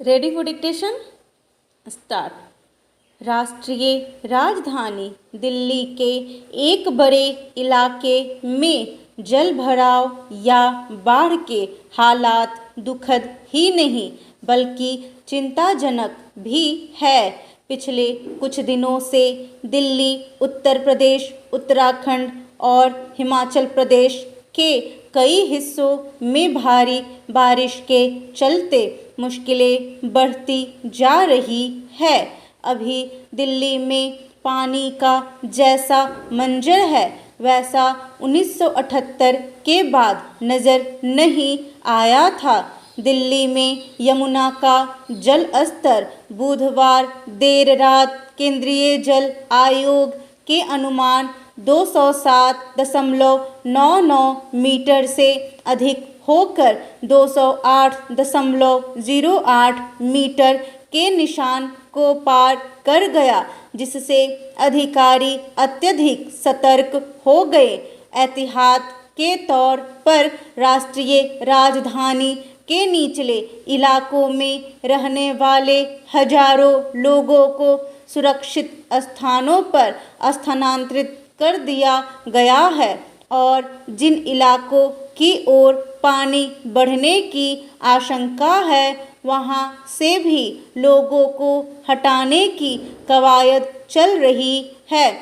Ready for dictation start. राष्ट्रीय राजधानी दिल्ली के एक बड़े इलाके में जल भराव या बाढ़ के हालात दुखद ही नहीं बल्कि चिंताजनक भी है। पिछले कुछ दिनों से दिल्ली, उत्तर प्रदेश, उत्तराखंड और हिमाचल प्रदेश के कई हिस्सों में भारी बारिश के चलते मुश्किलें बढ़ती जा रही है। अभी दिल्ली में पानी का जैसा मंजर है वैसा 1978 के बाद नज़र नहीं आया था। दिल्ली में यमुना का जल स्तर बुधवार देर रात केंद्रीय जल आयोग के अनुमान 207.99 मीटर से अधिक होकर 208.08 मीटर के निशान को पार कर गया, जिससे अधिकारी अत्यधिक सतर्क हो गए। एहतियात के तौर पर राष्ट्रीय राजधानी के निचले इलाकों में रहने वाले हजारों लोगों को सुरक्षित स्थानों पर स्थानांतरित कर दिया गया है और जिन इलाकों की ओर पानी बढ़ने की आशंका है वहां से भी लोगों को हटाने की कवायद चल रही है।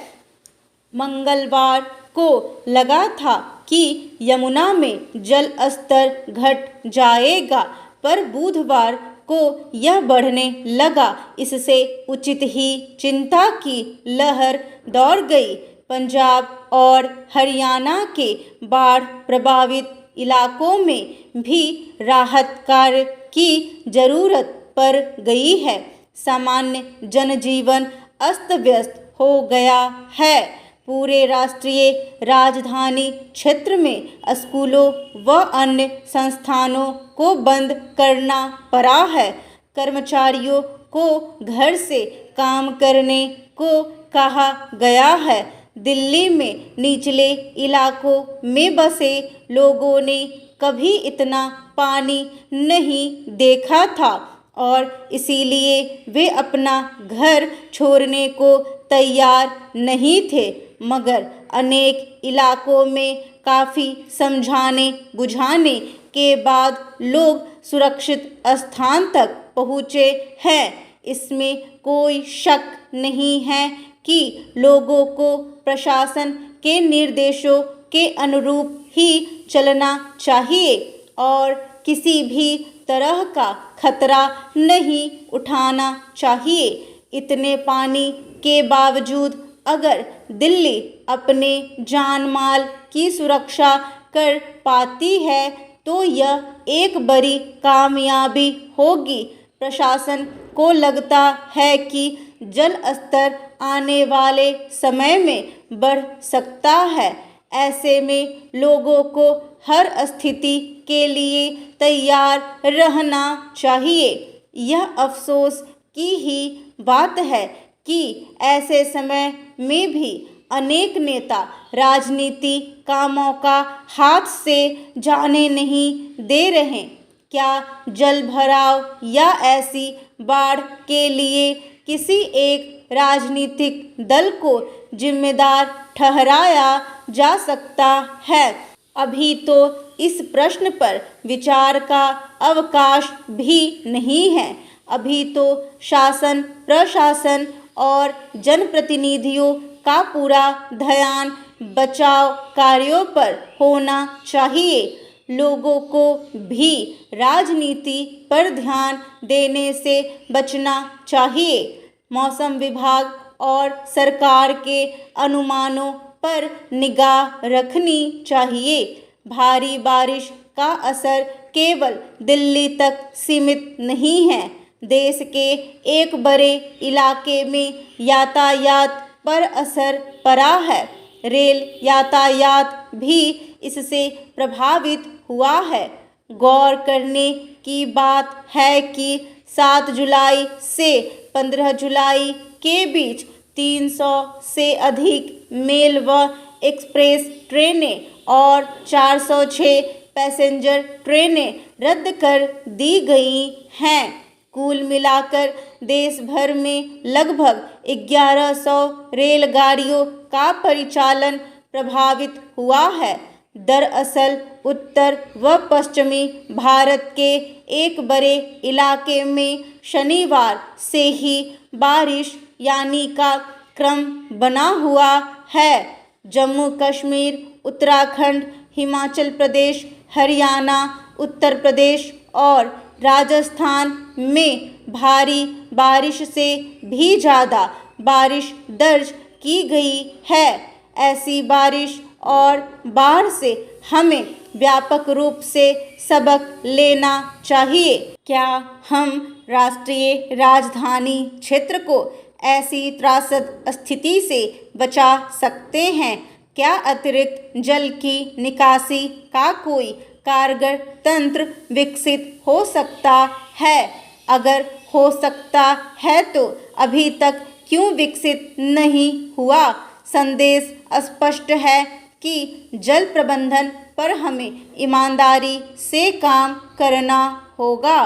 मंगलवार को लगा था कि यमुना में जल स्तर घट जाएगा, पर बुधवार को यह बढ़ने लगा। इससे उचित ही चिंता की लहर दौड़ गई। पंजाब और हरियाणा के बाढ़ प्रभावित इलाकों में भी राहत कार्य की जरूरत पड़ गई है। सामान्य जनजीवन अस्त व्यस्त हो गया है। पूरे राष्ट्रीय राजधानी क्षेत्र में स्कूलों व अन्य संस्थानों को बंद करना पड़ा है। कर्मचारियों को घर से काम करने को कहा गया है। दिल्ली में निचले इलाकों में बसे लोगों ने कभी इतना पानी नहीं देखा था और इसीलिए वे अपना घर छोड़ने को तैयार नहीं थे, मगर अनेक इलाकों में काफ़ी समझाने बुझाने के बाद लोग सुरक्षित स्थान तक पहुँचे हैं। इसमें कोई शक नहीं है कि लोगों को प्रशासन के निर्देशों के अनुरूप ही चलना चाहिए और किसी भी तरह का खतरा नहीं उठाना चाहिए। इतने पानी के बावजूद अगर दिल्ली अपने जान माल की सुरक्षा कर पाती है तो यह एक बड़ी कामयाबी होगी। प्रशासन को लगता है कि जल स्तर आने वाले समय में बढ़ सकता है। ऐसे में लोगों को हर स्थिति के लिए तैयार रहना चाहिए। यह अफसोस की ही बात है कि ऐसे समय में भी अनेक नेता राजनीति कामों का हाथ से जाने नहीं दे रहे। क्या जल भराव या ऐसी बाढ़ के लिए किसी एक राजनीतिक दल को जिम्मेदार ठहराया जा सकता है? अभी तो इस प्रश्न पर विचार का अवकाश भी नहीं है। अभी तो शासन, प्रशासन और जनप्रतिनिधियों का पूरा ध्यान बचाव कार्यों पर होना चाहिए। लोगों को भी राजनीति पर ध्यान देने से बचना चाहिए। मौसम विभाग और सरकार के अनुमानों पर निगाह रखनी चाहिए। भारी बारिश का असर केवल दिल्ली तक सीमित नहीं है। देश के एक बड़े इलाके में यातायात पर असर पड़ा है। रेल यातायात भी इससे प्रभावित हुआ है। गौर करने की बात है कि 7 जुलाई से 15 जुलाई के बीच 300 से अधिक मेल व एक्सप्रेस ट्रेनें और 406 पैसेंजर ट्रेनें रद्द कर दी गई हैं। कुल मिलाकर देश भर में लगभग 1100 रेलगाड़ियों का परिचालन प्रभावित हुआ है। दरअसल उत्तर व पश्चिमी भारत के एक बड़े इलाके में शनिवार से ही बारिश यानी का क्रम बना हुआ है। जम्मू कश्मीर, उत्तराखंड, हिमाचल प्रदेश, हरियाणा, उत्तर प्रदेश और राजस्थान में भारी बारिश से भी ज़्यादा बारिश दर्ज की गई है। ऐसी बारिश और बाढ़ से हमें व्यापक रूप से सबक लेना चाहिए। क्या हम राष्ट्रीय राजधानी क्षेत्र को ऐसी त्रासद स्थिति से बचा सकते हैं? क्या अतिरिक्त जल की निकासी का कोई कारगर तंत्र विकसित हो सकता है? अगर हो सकता है तो अभी तक क्यों विकसित नहीं हुआ? संदेश स्पष्ट है कि जल प्रबंधन पर हमें ईमानदारी से काम करना होगा।